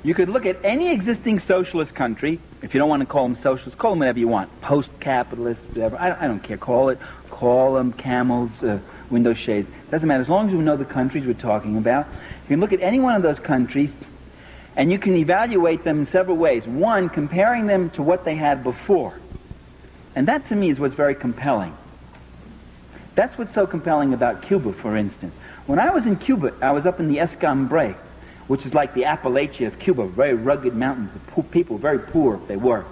You could look at any existing socialist country. If you don't want to call them socialist, call them whatever you want. Post-capitalist, whatever. I don't care. Call them camels, window shades. Doesn't matter. As long as we know the countries we're talking about. You can look at any one of those countries, and you can evaluate them in several ways. One, comparing them to what they had before. And that, to me, is what's very compelling. That's what's so compelling about Cuba, for instance. When I was in Cuba, I was up in the Escambray, which is like the Appalachia of Cuba, very rugged mountains. The people, very poor they were.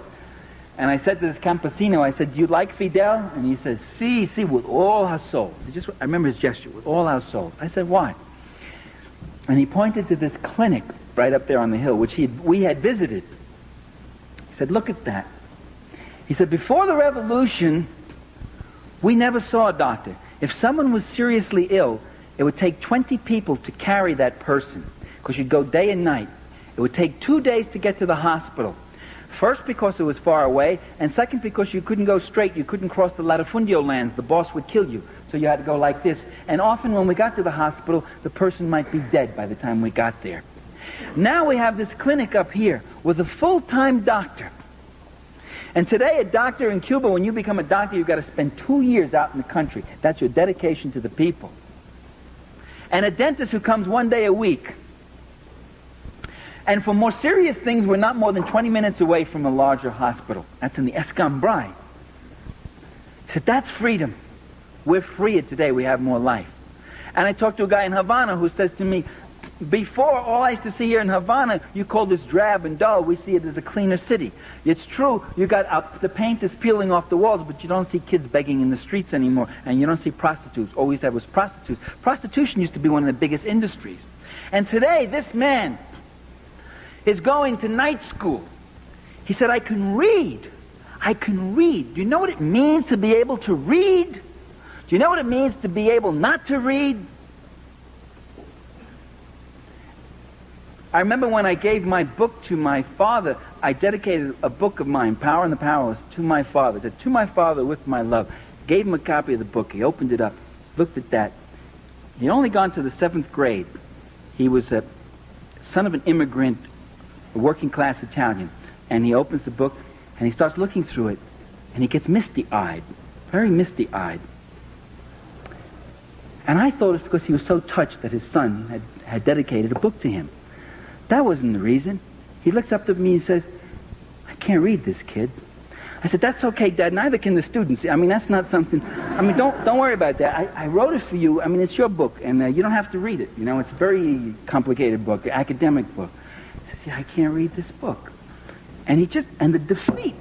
And I said to this campesino, I said, "Do you like Fidel?" And he says, "Sí, sí, with all our souls." I remember his gesture, "with all our souls." I said, "Why?" And he pointed to this clinic right up there on the hill, which we had visited. He said, "Look at that." He said, "Before the revolution, we never saw a doctor. If someone was seriously ill, it would take 20 people to carry that person, because you'd go day and night. It would take 2 days to get to the hospital. First, because it was far away, and second, because you couldn't go straight. You couldn't cross the latifundio lands. The boss would kill you. So you had to go like this. And often when we got to the hospital, the person might be dead by the time we got there. Now we have this clinic up here with a full-time doctor. And today, a doctor in Cuba, when you become a doctor, you've got to spend 2 years out in the country. That's your dedication to the people. And a dentist who comes 1 day a week. And for more serious things, we're not more than 20 minutes away from a larger hospital. That's in the Escambray. He said, "That's freedom. We're freer today. We have more life." And I talked to a guy in Havana who says to me, "Before, all I used to see here in Havana, you call this drab and dull. We see it as a cleaner city. It's true, you got the paint is peeling off the walls, but you don't see kids begging in the streets anymore, and you don't see prostitutes. All we used to have was prostitutes. Prostitution used to be one of the biggest industries. And today, this man is going to night school." He said, "I can read. I can read. Do you know what it means to be able to read? Do you know what it means to be able not to read?" I remember when I gave my book to my father, I dedicated a book of mine, Power and the Powerless, to my father. I said, "To my father with my love." Gave him a copy of the book. He opened it up, looked at that. He'd only gone to the 7th grade. He was a son of an immigrant, a working-class Italian. And he opens the book, and he starts looking through it, and he gets misty-eyed, very misty-eyed. And I thought it's because he was so touched that his son had dedicated a book to him. That wasn't the reason. He looks up to me and says, "I can't read this, kid." I said, "That's okay, Dad. Neither can the students. I mean, that's not something. I mean, don't worry about that. I wrote it for you. I mean, it's your book, and you don't have to read it. You know, it's a very complicated book, an academic book." He says, "Yeah, I can't read this book." And the defeat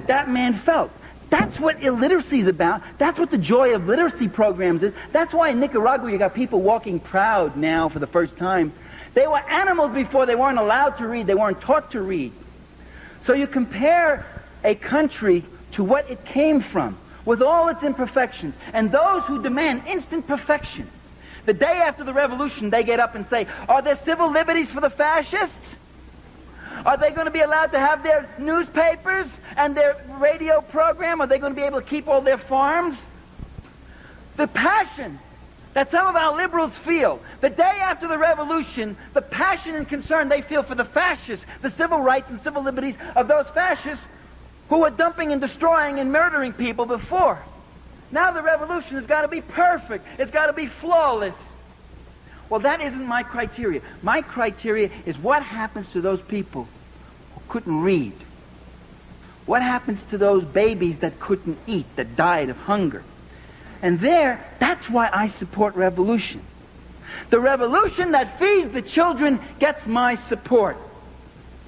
that man felt. That's what illiteracy is about. That's what the joy of literacy programs is. That's why in Nicaragua you got people walking proud now for the first time. They were animals before. They weren't allowed to read. They weren't taught to read. So you compare a country to what it came from, with all its imperfections, and those who demand instant perfection. The day after the revolution, they get up and say, "Are there civil liberties for the fascists? Are they going to be allowed to have their newspapers and their radio program? Are they going to be able to keep all their farms?" The passion that some of our liberals feel, the day after the revolution, the passion and concern they feel for the fascists, the civil rights and civil liberties of those fascists who were dumping and destroying and murdering people before. Now the revolution has got to be perfect. It's got to be flawless. Well, that isn't my criteria. My criteria is what happens to those people who couldn't read. What happens to those babies that couldn't eat, that died of hunger? And that's why I support revolution. The revolution that feeds the children gets my support.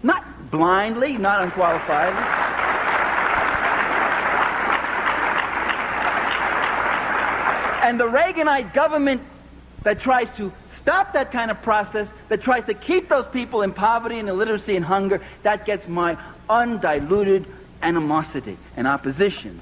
Not blindly, not unqualifiedly. And the Reaganite government that tries to stop that kind of process, that tries to keep those people in poverty and illiteracy and hunger, that gets my undiluted animosity and opposition.